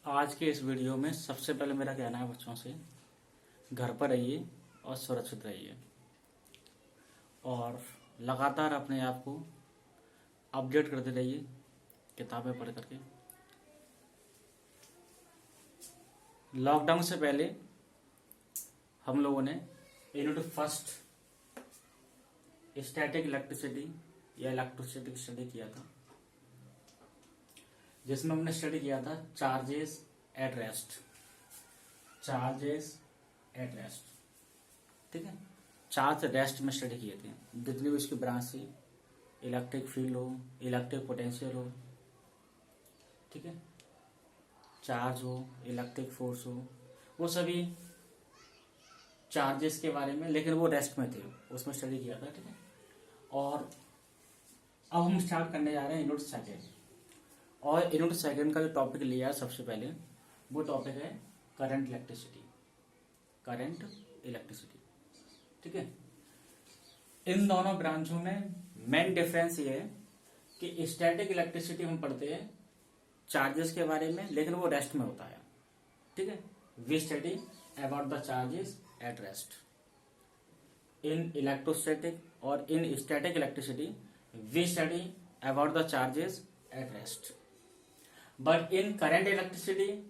आज के इस वीडियो में सबसे पहले मेरा कहना है बच्चों से घर पर रहिए और सुरक्षित रहिए और लगातार अपने आप को अपडेट करते रहिए किताबें पढ़ करके। लॉकडाउन से पहले हम लोगों ने यूनिट फर्स्ट स्टैटिक इलेक्ट्रिसिटी या इलेक्ट्रोस्टैटिक स्टडी किया था, जिसमें हमने स्टडी किया था चार्जेस एट रेस्ट। ठीक है, चार्ज रेस्ट में स्टडी किए थे। जितनी भी उसकी ब्रांच थी, इलेक्ट्रिक फील्ड हो, इलेक्ट्रिक पोटेंशियल हो, ठीक है, चार्ज हो, इलेक्ट्रिक फोर्स हो, वो सभी चार्जेस के बारे में, लेकिन वो रेस्ट में थे, उसमें स्टडी किया था। ठीक है, और अब हम स्टार्ट करने जा रहे हैं यूनिट सेकेंड। और यूनिट सेकेंड का जो टॉपिक लिया है सबसे पहले, वो टॉपिक है करंट इलेक्ट्रिसिटी। ठीक है, इन दोनों ब्रांचों में मेन डिफरेंस ये है कि स्टैटिक इलेक्ट्रिसिटी हम पढ़ते हैं चार्जेस के बारे में, लेकिन वो रेस्ट में होता है। ठीक है, we study about the charges at rest. In electrostatic और in static electricity we study about the charges at rest, but in current electricity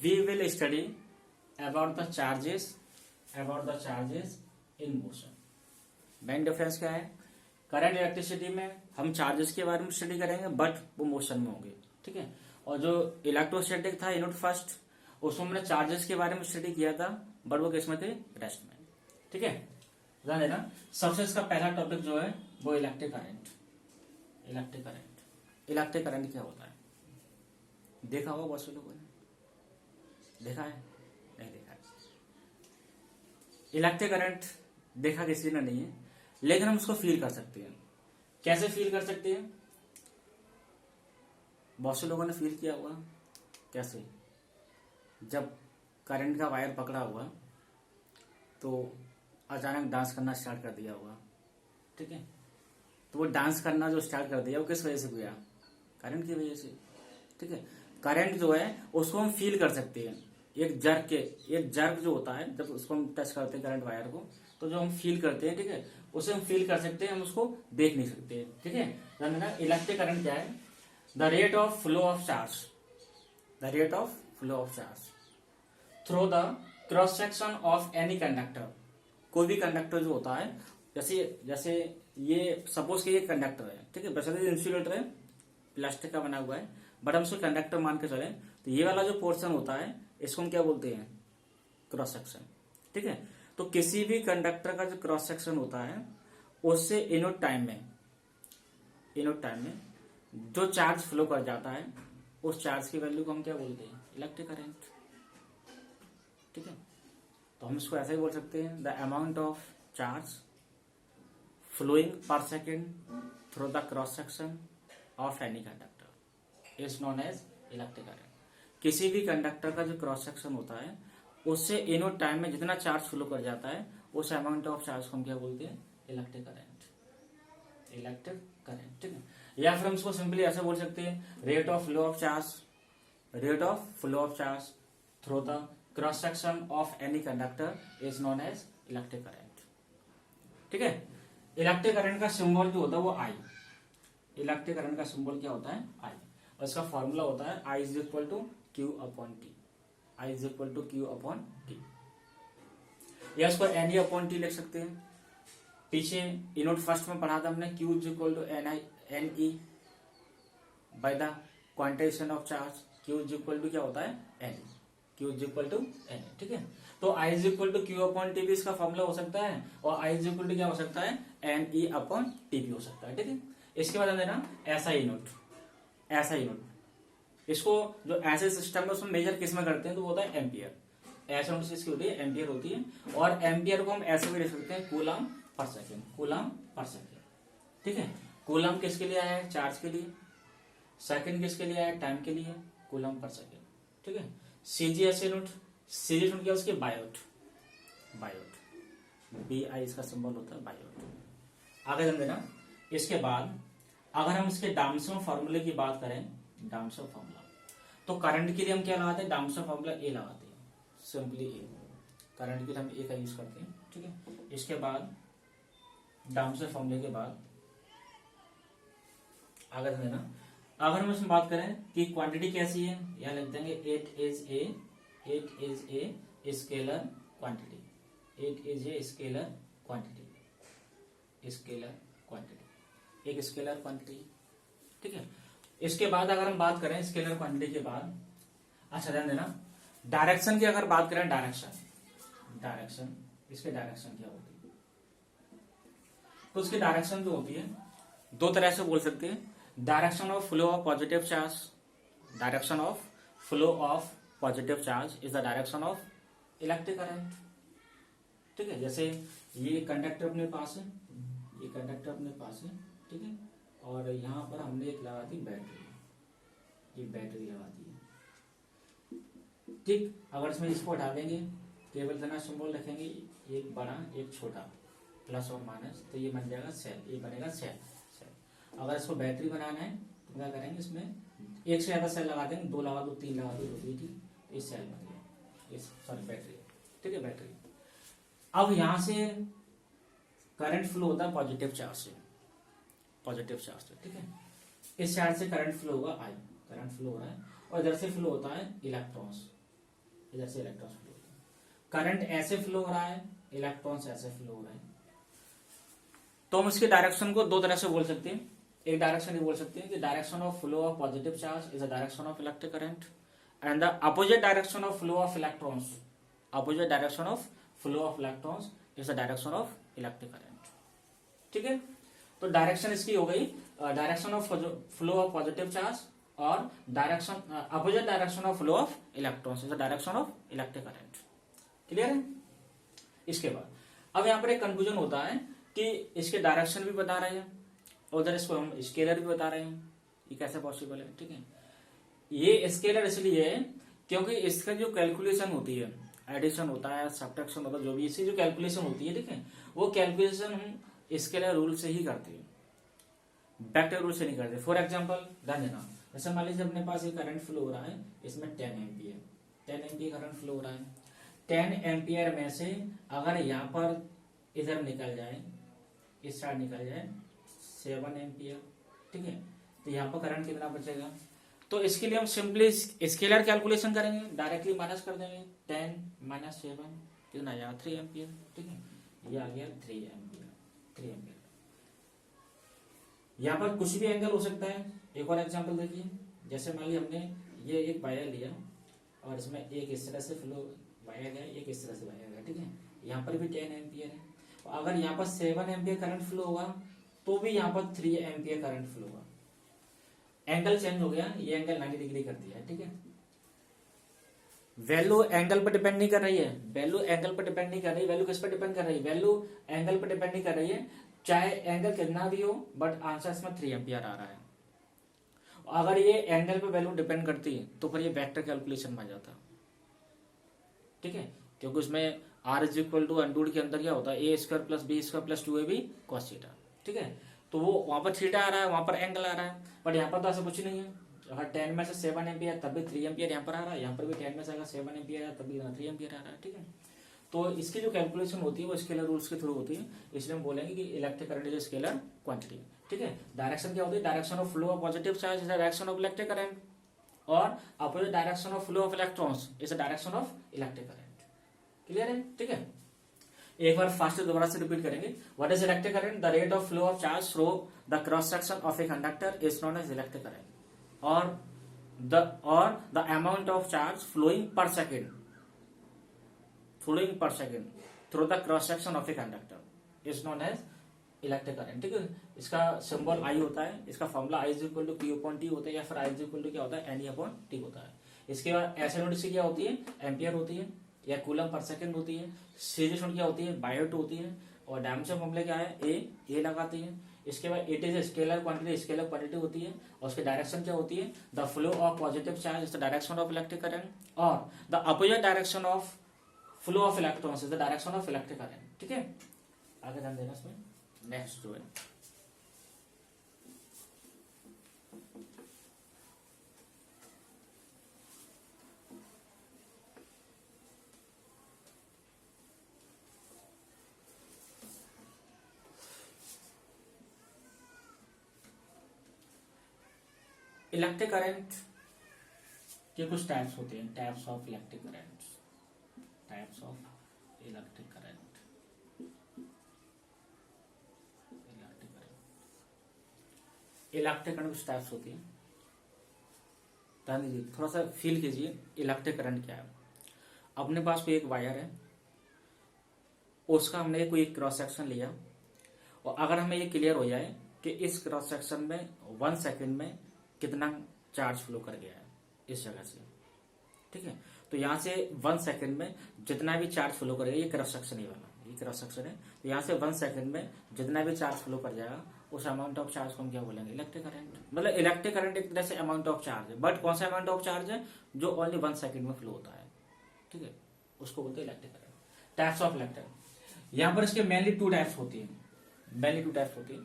we will study about the charges in motion. Main difference क्या है? Current electricity में हम charges के बारे में study करेंगे, but वो मोशन में होंगे। ठीक है, और जो इलेक्ट्रोस्टैटिक था यूनिट फर्स्ट, उसमें हमने चार्जेस के बारे में स्टडी किया था, बट वो किस में थे? रेस्ट में। ठीक है, ध्यान देना। सबसे इसका पहला टॉपिक जो है वो इलेक्ट्रिक करंट क्या होता है? देखा होगा बहुत से लोगों ने, देखा है? नहीं देखा है। इलेक्ट्रिक करंट देखा किसी ने नहीं है, लेकिन हम उसको फील कर सकते हैं। कैसे फील कर सकते हैं? बहुत से लोगों ने फील किया होगा। कैसे? जब करंट का वायर पकड़ा हुआ तो अचानक डांस करना स्टार्ट कर दिया होगा। ठीक है, तो वो डांस करना जो स्टार्ट कर दिया वो किस वजह से हुआ? करंट की वजह से। ठीक है, करंट जो है उसको हम फील कर सकते हैं। एक जर्क जो होता है, जब उसको हम टच करते हैं करंट वायर को, तो जो हम फील करते हैं, ठीक है, उसे हम फील कर सकते हैं, हम उसको देख नहीं सकते। ठीक है, ना इलेक्ट्रिक करंट क्या है? The rate of flow of charge through the cross section of any conductor. कोई भी कंडक्टर जो होता है, जैसे ये सपोज कि ये कंडक्टर है। ठीक है, वैसे इंसुलेटर है, प्लास्टिक का बना हुआ है, बट हम उसको कंडक्टर मान के चले, तो ये वाला जो पोर्शन होता है इसको हम क्या बोलते हैं? Cross section. ठीक है, तो किसी भी कंडक्टर का जो क्रॉस सेक्शन होता है, उससे यूनिट टाइम में जो चार्ज फ्लो कर जाता है, उस चार्ज की वैल्यू को हम क्या बोलते हैं? Electric current. ठीक है, तो हम इसको ऐसा ही बोल सकते हैं, the amount of charge flowing per second through the cross section of any conductor is known as electric current. किसी भी कंडक्टर का जो क्रॉस सेक्शन होता है, उससे यूनिट टाइम में जितना चार्ज फ्लो कर जाता है, उस अमाउंट ऑफ चार्ज को हम क्या बोलते हैं? Electric current. ठीक है, या फिर हम इसको सिंपली ऐसे बोल सकते हैं, rate of flow of charge through the cross section of any conductor is known as electric current. ठीक है, इलेक्ट्रिक करंट का सिंबल जो होता है वो आई। इलेक्ट्रिक करंट का सिंबल क्या होता है? आई, और इसका फॉर्मूला होता है I is equal to Q upon T. या इसको एन ई अपॉन टी लिख सकते हैं। पीछे यूनिट फर्स्ट में पढ़ा था हमने, Q is equal to N E by the quantization of charge. Q is equal to क्या होता है? एन। ठीक है, तो I is equal to Q upon T भी इसका फॉर्मूला हो सकता है, और I इज इक्वल टू क्या हो सकता है? एन ई अपॉन टी भी हो सकता है। ठीक है, इसके बाद देना ऐसा यूनिट। इसको जो ऐसे सिस्टम में उसमें मेजर किस में करते हैं, तो वो होता है एम्पियर। ऐसा यूनिट इसकी होती है एम्पियर होती है, और एम्पियर को हम ऐसे भी लिख सकते हैं कूलम पर सेकेंड। ठीक है, कूलम किसके लिए आया है? चार्ज के लिए। सेकेंड किसके लिए आया है? टाइम के लिए। Coulomb per second. ठीक है, सीजीएस यूनिट क्या उसके? बायोट। BI इसका सिंबल होता है, बायोट। आगे ध्यान देना। इसके बाद अगर हम इसके डाम्सो फॉर्मूले की बात करें, डाम्सो फॉर्मूला, तो करंट के लिए हम क्या लगाते हैं, डायमेंशन फॉर्मूला ए लगाते हैं, सिंपली ए। करंट के लिए हम ए का यूज करते हैं, ठीक है। इसके बाद डायमेंशन फॉर्मूले के बाद आगे देना, अगर हम इसमें बात करें कि क्वांटिटी कैसी है, यहाँ लिख देंगे it is a scalar quantity, it is a scalar quantity, scalar quantity, एक स्केलर क्वांटिटी, ठीक है। इसके बाद अगर हम बात करें स्केलर क्वांटिटी के बाद, अच्छा ध्यान देना, डायरेक्शन की अगर बात करें, डायरेक्शन इसके डायरेक्शन क्या होती है, तो उसकी डायरेक्शन जो होती है दो तरह से बोल सकते हैं, direction of flow of positive charge, direction of flow of positive charge is the direction of electric current, ठीक है। जैसे ये कंडक्टर अपने पास है, ये कंडक्टर अपने पास है, ठीक है, और यहां पर हमने एक लगा दी बैटरी, ये बैटरी लगा दी है, ठीक। अगर इसमें इसको हटा देंगे, केवल तना सिंबल रखेंगे, एक बड़ा एक छोटा, प्लस और माइनस, तो ये बन जाएगा सेल, ये बनेगा सेल। अगर इसको बैटरी बनाना है तो क्या करेंगे, इसमें एक से ज्यादा सेल लगा देंगे, 2 लगा दो, 3 लगा दो, ठीक, ये सेल बन गया, सॉरी बैटरी, ठीक है, बैटरी। अब यहां से करंट फ्लो होता है पॉजिटिव चार्ज से, ठीक है। इस साइड से करंट फ्लो होगा आई, करंट फ्लो हो रहा है, और इधर से फ्लो होता है इलेक्ट्रॉन्स, इधर से इलेक्ट्रॉन्स फ्लो होता है। करंट ऐसे फ्लो हो रहा है, इलेक्ट्रॉन्स ऐसे फ्लो हो रहे हैं, तो हम इसके डायरेक्शन को दो तरह से बोल सकते हैं। एक डायरेक्शन ये बोल सकते हैं कि direction of flow of positive charge is the direction of electric current, and the opposite direction of flow of electrons, opposite direction of flow of electrons is the direction of electric current, ठीक है। तो direction इसकी हो गई, direction of flow of positive charge और direction opposite direction of flow of electrons is the direction of electric current, clear है। इसके बाद अब यहाँ पर एक कंफ्यूजन होता है कि इसके डायरेक्शन भी बता रहे हैं, उधर इसको हम स्केलर भी बता रहे हैं, ये कैसे पॉसिबल है, ठीक है। ये स्केलर इसलिए है क्योंकि इसका जो कैलकुलेशन होती है, एडिशन होता है, सब्ट्रैक्शन होता है, जो भी इसकी जो कैलकुलेशन होती है, ठीक है, वो कैलकुलेशन हम स्केलर रूल से ही करते हैं, वेक्टर रूल से नहीं करते। फॉर एग्जाम्पल ध्यान देना, जैसे मान लीजिए अपने पास एक करंट फ्लो हो रहा है, इसमें 10 एम्पियर करंट फ्लो हो रहा है, 10 एम्पियर में से अगर यहाँ पर इधर निकल जाए, इस साइड निकल जाए 7 एम्पियर, ठीक है, तो यहाँ पर करंट कितना बचेगा, तो इसके लिए हम सिंपली स्केलर कैलकुलेशन करेंगे, डायरेक्टली माइनस कर देंगे, 10 - 7 कितना आया, 3 एम्पियर, ठीक है, ये आ गया 3 एम्पियर। यहाँ पर कुछ भी एंगल हो सकता है। एक और एग्जांपल देखिए, जैसे मान लीजिए हमने ये एक वायर लिया और इसमें एक इस तरह से फ्लो वायर है, एक इस तरह से वायर है, ठीक है, यहाँ पर भी 10 एम्पियर है, अगर यहाँ पर 7 एम्पियर करंट फ्लो होगा तो भी यहाँ पर 3 एम्पियर करंट फ्लो होगा। एंगल चेंज हो गया, ये एंगल 90 डिग्री कर दिया है, ठीक है। वैल्यू एंगल पर डिपेंड नहीं कर रही है, वैल्यू एंगल पर डिपेंड नहीं कर रही, वैल्यू किस पर डिपेंड कर रही है, वैल्यू एंगल पर डिपेंड नहीं कर रही है, चाहे एंगल कितना भी हो, बट आंसर इसमें 3 एम्पियर आ रहा है। अगर ये एंगल पे वैल्यू डिपेंड करती है तो फिर ये वेक्टर कैलकुलेशन में आ जाता, ठीक है, क्योंकि उसमें r इज इक्वल टू अंडूड के अंदर क्या होता है, a² + b² + 2ab cos theta, ठीक है, तो वो वहां पर थीटा आ रहा है, वहां पर एंगल आ रहा है, बट यहाँ पर तो ऐसा कुछ नहीं है। अगर 10 में से 7 एम्पियर तब भी 3 एम्पियर यहाँ पर आ रहा है, यहाँ पर भी 10 में से अगर 7 एम्पियर है तब भी 3 एम्पियर आ रहा है, ठीक है। तो इसकी जो कैलकुलेशन होती है वो स्केलर रूल्स के थ्रू होती है, इसलिए हम बोलेंगे कि electric current is scalar quantity, ठीक है। डायरेक्शन क्या होती है, direction of flow of positive charge is the direction of electric current, और opposite direction of flow of electrons is the direction of electric current, clear है, ठीक है। एक बार फास्ट दोबारा से रिपीट करेंगे, what is electric current, the rate of flow of charge through the cross section of a conductor is known as electric current, और the amount of charge flowing per second through the cross section of a conductor is known as electric current, ठीक है। इसका symbol I होता है, इसका formula I = Q/T होता है, या फिर I = क्या होता है, NE/T होता है। इसके बाद SI यूनिट क्या होती है, एम्पियर होती है, या कूलम पर सेकंड होती है। सीरीज यूनिट क्या होती है, बायोट होती है, और डायमेंशन फॉर्मूला क्या है, ए लगाती है। इसके बाद इट इज स्केलर क्वांटिटी होती है, और उसकी डायरेक्शन क्या होती है, the flow of positive charge is the direction of electric current, और the opposite direction of flow of electrons is the direction of electric current, ठीक है। आगे ध्यान देना इसमें, नेक्स्ट जो है इलेक्ट्रिक करंट के कुछ टाइप्स होते हैं, types of electric current, types of electric current, electric current कुछ टाइप्स होती है। ध्यान दीजिए, थोड़ा सा फील कीजिए इलेक्ट्रिक करंट क्या है। अपने पास कोई एक वायर है, उसका हमने कोई क्रॉस सेक्शन लिया, और अगर हमें ये क्लियर हो जाए कि इस क्रॉस सेक्शन में 1 सेकंड में कितना चार्ज फ्लो कर गया है इस जगह से, ठीक है, तो यहां से 1 सेकंड में जितना भी चार्ज फ्लो करेगा, ये क्रॉस सेक्शन ही वाला, ये क्रॉस सेक्शन है, तो यहां से 1 सेकंड में जितना भी चार्ज फ्लो कर जाएगा उस अमाउंट ऑफ चार्ज को हम क्या बोलेंगे, इलेक्ट्रिक करंट। मतलब इलेक्ट्रिक करंट एक तरह से अमाउंट ऑफ चार्ज है, बट कौन सा अमाउंट ऑफ चार्ज है, जो ओनली 1 सेकंड में फ्लो होता है, ठीक है, उसको बोलते हैं electric current. Types of electric, यहां पर इसके मेनली 2 टाइप्स होती है, मेनली 2 टाइप्स होती है।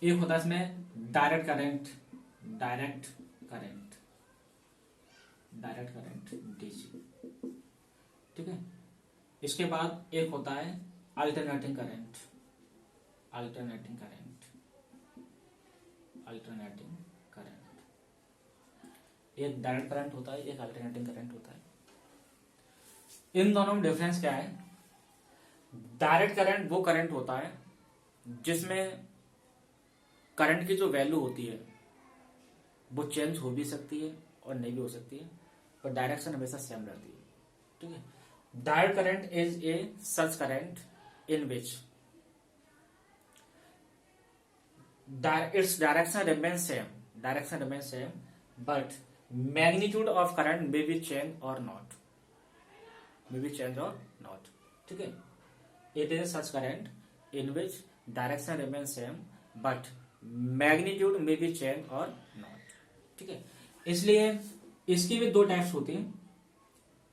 एक होता है इसमें direct current, direct current, direct current DC, ठीक है। इसके बाद एक होता है alternating current, alternating current, alternating current. एक डायरेक्ट करंट होता है, एक अल्टरनेटिंग करंट होता है। इन दोनों में डिफरेंस क्या है? डायरेक्ट करंट वो करंट होता है जिसमें करंट की जो वैल्यू होती है वो चेंज हो भी सकती है और नहीं भी हो सकती है, पर डायरेक्शन हमेशा सेम रहती है, ठीक है। Direct current is a such current in which its direction remains same, direction remains same, but magnitude of current may be changed or not, may be changed or not, ठीक है। It is such current in which direction remains same, but magnitude may be changed or not, ठीक है। इसलिए इसकी भी 2 types होती हैं।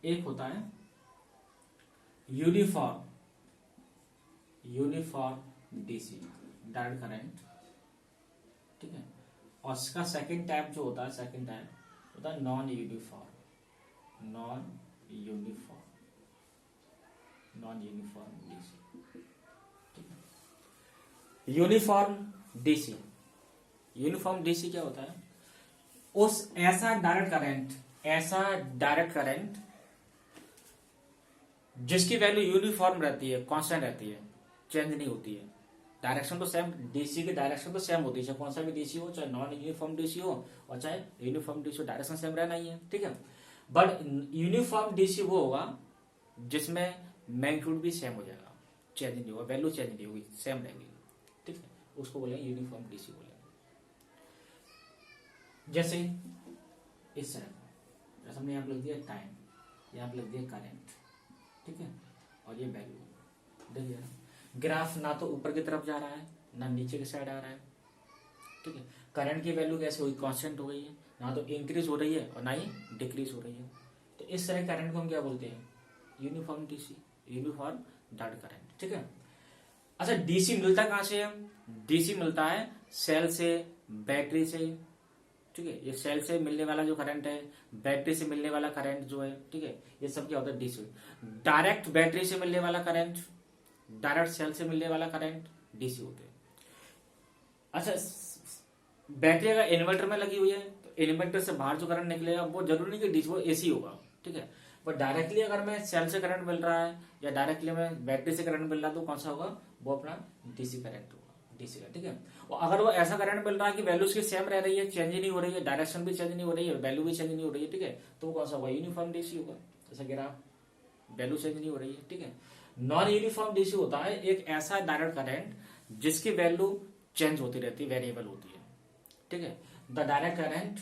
एक होता है uniform, uniform DC direct current, ठीक है, और इसका सेकंड टाइप जो होता है, सेकंड टाइप होता है non uniform, non uniform, non uniform DC, ठीक है। यूनिफॉर्म डीसी, यूनिफॉर्म डीसी क्या होता है? उस ऐसा डायरेक्ट करंट, ऐसा डायरेक्ट करंट जिसकी वैल्यू यूनिफॉर्म रहती है, कांस्टेंट रहती है, चेंज नहीं होती है। डायरेक्शन तो सेम, डीसी की डायरेक्शन तो सेम होती है, चाहे कौन सा भी डीसी हो, चाहे नॉन यूनिफॉर्म डीसी हो और चाहे यूनिफॉर्म डीसी हो, डायरेक्शन सेम रहना ही है, ठीक है। बट यूनिफॉर्म डीसी वो होगा जिसमें मैग्नीट्यूड भी सेम हो जाएगा, चेंज नहीं होगा, वैल्यू चेंज नहीं होगी, सेम रहेगी, ठीक है, उसको बोलेंगे यूनिफॉर्म डीसी बोलेंगे। जैसे इस तरह, जैसे हमने यहाँ पे लिख दिया टाइम, यहाँ पे लिख दिया करंट, ठीक है, और ये वैल्यू देखिए, ग्राफ ना तो ऊपर की तरफ जा रहा है ना नीचे की साइड आ रहा है, ठीक है। करंट की वैल्यू कैसे हुई, कांस्टेंट हो गई है, ना तो इंक्रीज हो रही है और ना ही डिक्रीज हो रही है। तो इस तरह करंट को हम क्या बोलते हैं? Uniform DC, uniform direct current, ठीक है। अच्छा, डीसी मिलता कहां से है? डीसी मिलता है सेल से, बैटरी से, ठीक है। ये सेल से मिलने वाला जो करंट है, बैटरी से मिलने वाला करंट जो है, ठीक है, ये सब क्या होता है? डीसी। डायरेक्ट बैटरी से मिलने वाला करंट, डायरेक्ट सेल से मिलने वाला करंट डीसी होते हैं। अच्छा, बैटरी अगर इन्वर्टर में लगी हुई है तो इन्वर्टर से बाहर जो करंट निकलेगा वो जरूरी नहीं कि डीसी, वो एसी होगा, ठीक है। बट डायरेक्टली अगर मैं सेल से करंट मिल रहा है या डायरेक्टली मैं बैटरी से करंट मिल रहा है तो कौन सा होगा? वो अपना डीसी करंट होगा, डीसी का, ठीक है। और अगर वो ऐसा करंट मिल रहा है कि वैल्यूज की सेम रह रही है, चेंज नहीं हो रही है, डायरेक्शन भी चेंज नहीं हो रही है, वैल्यू भी चेंज नहीं हो रही है, ठीक है, तो वो कौन सा होगा? यूनिफॉर्म डीसी होगा। जैसा ग्राफ, वैल्यू चेंज नहीं हो रही है, ठीक है। नॉन यूनिफॉर्म डीसी होता है एक ऐसा डायरेक्ट करंट जिसकी वैल्यू चेंज होती रहती है, वेरिएबल होती है, ठीक है। The direct current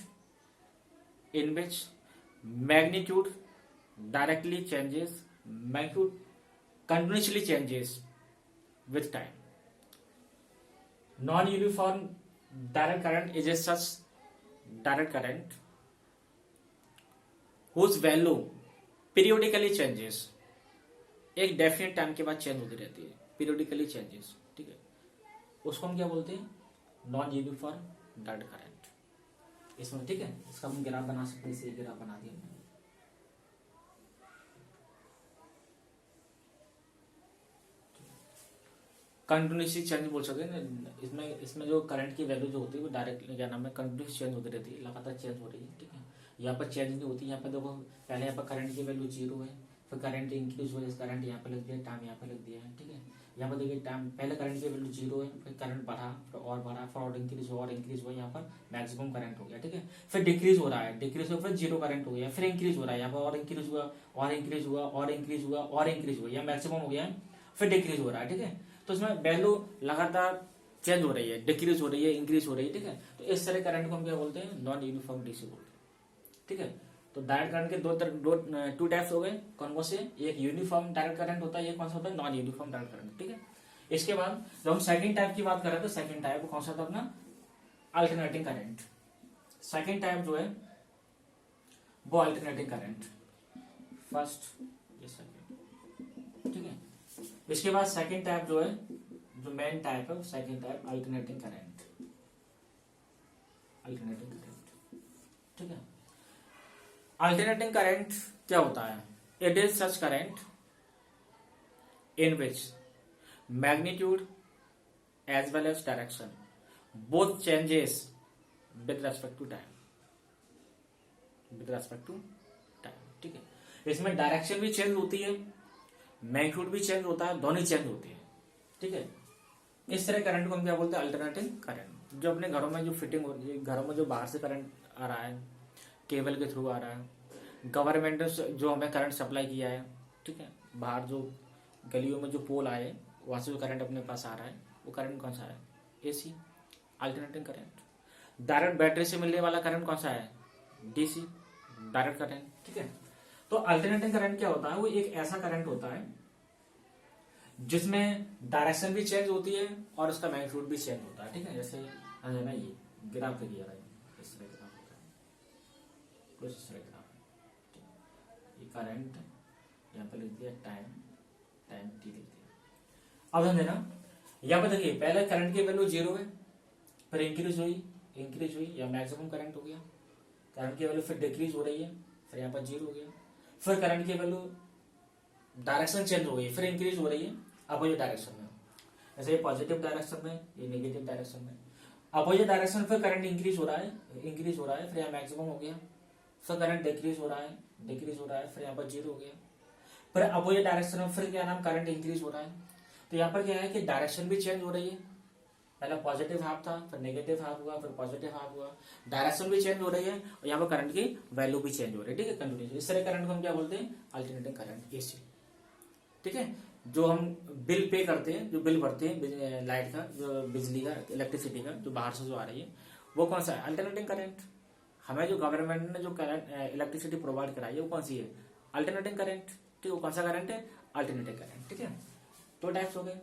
in which magnitude directly changes, magnitude continuously changes with time. Non-uniform direct current is a such direct current whose value periodically changes. एक डेफिनेट टाइम के बाद चेंज होती रहती है, periodically changes, ठीक है। उसको हम क्या बोलते हैं? Non uniform direct current. इसमें, ठीक है, इसका हम ग्राफ बना सकते हैं, इसे ग्राफ बना दिया। कंटिन्यूसली चेंज बोल सकते हैं ना। इसमें जो करंट की वैल्यू जो होती है वो डायरेक्ट क्या नाम है कंटिन्यूस चेंज होती रहती है, लगातार चेंज हो रही है, ठीक है। यहाँ पर चेंज नहीं होती। यहाँ पर देखो पहले यहाँ पर करंट की वैल्यू 0 है, फिर करंट इंक्रीज हो जाए, करंट यहाँ पे लिख दिया, टाइम यहाँ पे लिख दिया है, ठीक है। यहाँ पर देखिए टाइम पहले करंट की वैल्यू 0 है, फिर करंट बढ़ा, फिर और बढ़ा, फिर और इंक्रीज हुआ, यहाँ पर मैक्सिमम करंट हो गया, ठीक है। फिर डिक्रीज हो रहा है, डिक्रीज हो फिर 0 करंट हो गया, फिर इंक्रीज हो रहा है, यहाँ पर और इंक्रीज हुआ, और इंक्रीज हुआ, और इंक्रीज हुआ, और इंक्रीज हुआ, यहाँ मैक्सिमम हो गया, फिर डिक्रीज हो रहा है, ठीक है। तो इसमें वैल्यू लगातार चेंज हो रही है, डिक्रीज हो रही है, इंक्रीज हो रही है, ठीक है। तो इस तरह करंट को हम क्या बोलते हैं, नॉन यूनिफॉर्म डीसी बोलते हैं, ठीक है। तो डायरेक्ट करंट के टू टाइप्स हो गए, कौन कौन से, एक यूनिफॉर्म डायरेक्ट करंट होता है, एक कौन सा होता है, नॉन यूनिफॉर्म डायरेक्ट करंट, ठीक है। इसके बाद जब हम सेकंड टाइप की बात कर रहे हैं तो सेकंड टाइप कौन सा था अपना, अल्टरनेटिंग करंट। सेकंड टाइप जो है वो अल्टरनेटिंग करंट, फर्स्ट ये सेकंड, ठीक है। इसके बाद सेकंड टाइप जो है, जो मेन टाइप है second type alternating current, alternating current, ठीक है। अल्टरनेटिंग करंट क्या होता है, it is such current in which magnitude as well as direction both changes with respect to time, with respect to time, ठीक है। इसमें direction भी चेंज होती है, मैग्नीट्यूड भी चेंज होता है, दोनों चेंज होती है, ठीक है। इस तरह करंट को हम क्या बोलते हैं, अल्टरनेटिंग करंट। जो अपने घरों में जो फिटिंग हो रही है, घरों में जो बाहर से करंट आ रहा है, केबल के थ्रू आ रहा है, गवर्नमेंट ने जो हमें करंट सप्लाई किया है, ठीक है, बाहर जो गलियों में जो पोल आए वहां से जो करंट अपने पास आ रहा है, वो करंट कौन सा है, AC, alternating current. Direct battery से मिलने वाला करंट कौन सा है, डीसी, डायरेक्ट करंट, ठीक है। तो अल्टरनेटिंग करंट क्या होता है, वो एक ऐसा करंट होता है जिसमें डायरेक्शन भी चेंज होती है और उसका मैग्नीट्यूड भी चेंज होता है, ठीक है। जैसे ना ये ग्राफ दिया है, इस तरह ग्राफ होता है, कुछ इस तरह ग्राफ है, ये करंट यहाँ पर लिख दिया, टाइम टाइम टी लिख दिया। अब हम देना यहाँ पर देखिए, पहले करंट की वैल्यू 0 है, फिर इंक्रीज हुई या मैक्सिमम करंट हो गया, करंट की वैल्यू फिर डिक्रीज हो रही है, फिर यहाँ पर 0 हो गया, फिर करंट की वैल्यू डायरेक्शन चेंज हो गई, फिर इंक्रीज हो रही है अपोजिट डायरेक्शन में, जैसे ये पॉजिटिव डायरेक्शन में, ये नेगेटिव डायरेक्शन में, अपोजिट डायरेक्शन फिर करंट इंक्रीज हो रहा है, फिर यहाँ मैक्सिमम हो गया, फिर करंट डिक्रीज हो रहा है, फिर यहाँ पर 0 हो गया, फिर अपोजिट डायरेक्शन में फिर क्या नाम करंट इंक्रीज हो रहा है। तो यहाँ पर क्या है कि डायरेक्शन भी चेंज हो रही है, पहले पॉजिटिव हाफ था, फिर नेगेटिव हाफ हुआ, फिर पॉजिटिव हाफ हुआ, डायरेक्शन भी चेंज हो रही है और यहाँ पर करंट की वैल्यू भी चेंज हो रही है, ठीक है, कंटिन्यूस। इस तरह करंट को हम क्या बोलते हैं, अल्टरनेटिंग करंट, एसी, ठीक है। जो हम बिल पे करते हैं, जो बिल भरते हैं लाइट का, जो बिजली का, इलेक्ट्रिसिटी का, जो बाहर से जो आ रही है, वो कौन सा है, अल्टरनेटिंग करंट। हमें जो गवर्नमेंट ने जो करंट इलेक्ट्रिसिटी प्रोवाइड कराई है वो कौन सी है, अल्टरनेटिंग करंट, ठीक है। वो कौन सा करंट है, अल्टरनेटिंग करंट, ठीक है। दो टाइप्स हो गए,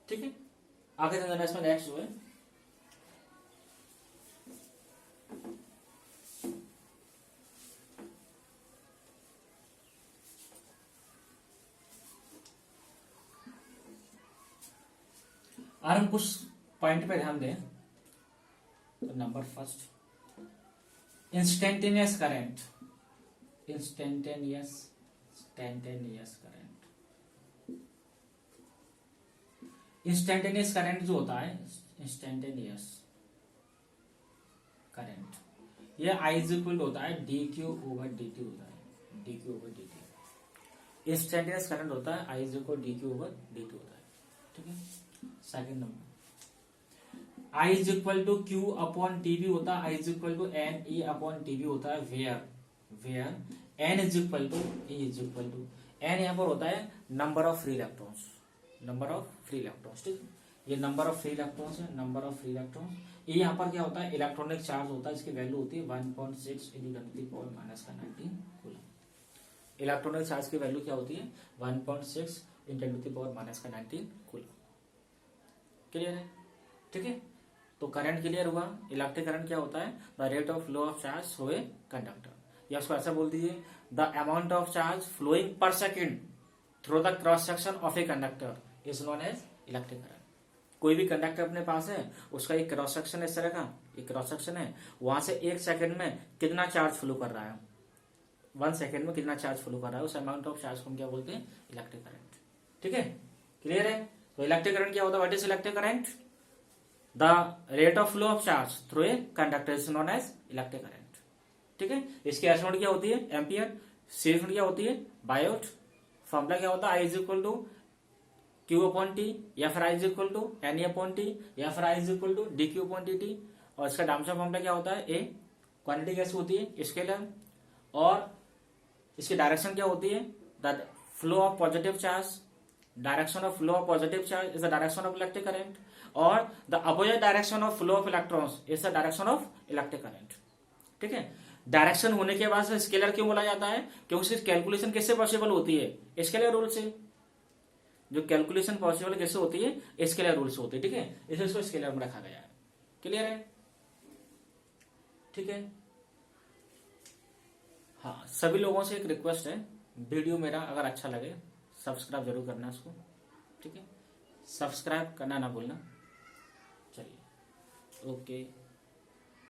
ठीक है। आगे समझना इसमें नेक्स्ट जो है, और हम कुछ पॉइंट पे ध्यान दें। तो number first, instantaneous current, instantaneous current, instantaneous current जो होता है, इंस्टेंटेनियस करंट, ये I इज इक्वल होता है dq ओवर dt होता है, dq over dt। Instantaneous current होता है I is equal dq over dt होता है, ठीक है। Second number, I is equal to Q upon TV होता है, I is equal to N E upon TV होता है, where n is equal to e is equal to, n यहाँ पर होता है number of free electrons, number of free electrons, ठीक है। ये नंबर ऑफ फ्री इलेक्ट्रॉन्स है, नंबर ऑफ फ्री इलेक्ट्रॉन्स। ये यहाँ पर क्या होता है, इलेक्ट्रॉनिक चार्ज होता है, इसकी वैल्यू होती है 1.6 × 10⁻⁻⁻⁰ कूलम। इलेक्ट्रॉनिक चार्ज की वैल्यू क्या होती है, 1.6 × 10⁻⁻⁻⁻ कूलम। क्लियर है, ठीक है। तो करंट क्लियर हुआ। इलेक्ट्रिक करंट क्या होता है, the rate of flow of charge through a conductor, या उसको ऐसा बोल दीजिए, the amount of charge flowing per second through the cross section of a conductor is known as electric current. कोई भी कंडक्टर अपने पास है, उसका एक क्रॉस सेक्शन है, इस तरह का एक क्रॉस सेक्शन है, वहां से 1 सेकंड में कितना चार्ज फ्लो कर रहा है, 1 सेकंड में कितना चार्ज फ्लो कर रहा है, उस अमाउंट ऑफ चार्ज को हम क्या बोलते हैं, इलेक्ट्रिक करंट, ठीक है। क्लियर है? तो इलेक्ट्रिक करंट क्या होता है? What is electric current? The rate of flow of charge through a conductor is known as electric current. ठीक है, इसकी एस नोट क्या होती है? एम्पियर। सी नोट क्या होती है? बायोट। फॉर्मूला क्या होता है? I is equal to Q upon T, या फिर I is equal to N E upon T, या फिर I is equal to D Q upon D T. और इसका डामसा फॉर्मूला क्या होता है? ए। क्वांटिटी कैसे होती है? स्केलर। और इसकी डायरेक्शन क्या होती है? The flow of positive charge, direction of flow of positive charge is the direction of electric current, और the opposite direction of flow of electrons is the direction of electric current. ठीक है, direction होने के बाद scalar क्यों बोला जाता है? क्योंकि इसकी कैलकुलेशन किससे पॉसिबल होती है? स्केलर रूल से। जो कैलकुलेशन पॉसिबल कैसे होती है? स्केलर रूल से होती है। ठीक है, इसलिए इसको स्केलर में रखा गया है। क्लियर है? ठीक है, हाँ, सभी लोगों से एक रिक्वेस्ट है, वीडियो मेरा अगर अच्छा लगे सब्सक्राइब जरूर करना इसको। ठीक है, सब्सक्राइब करना ना भूलना। चलिए, ओके।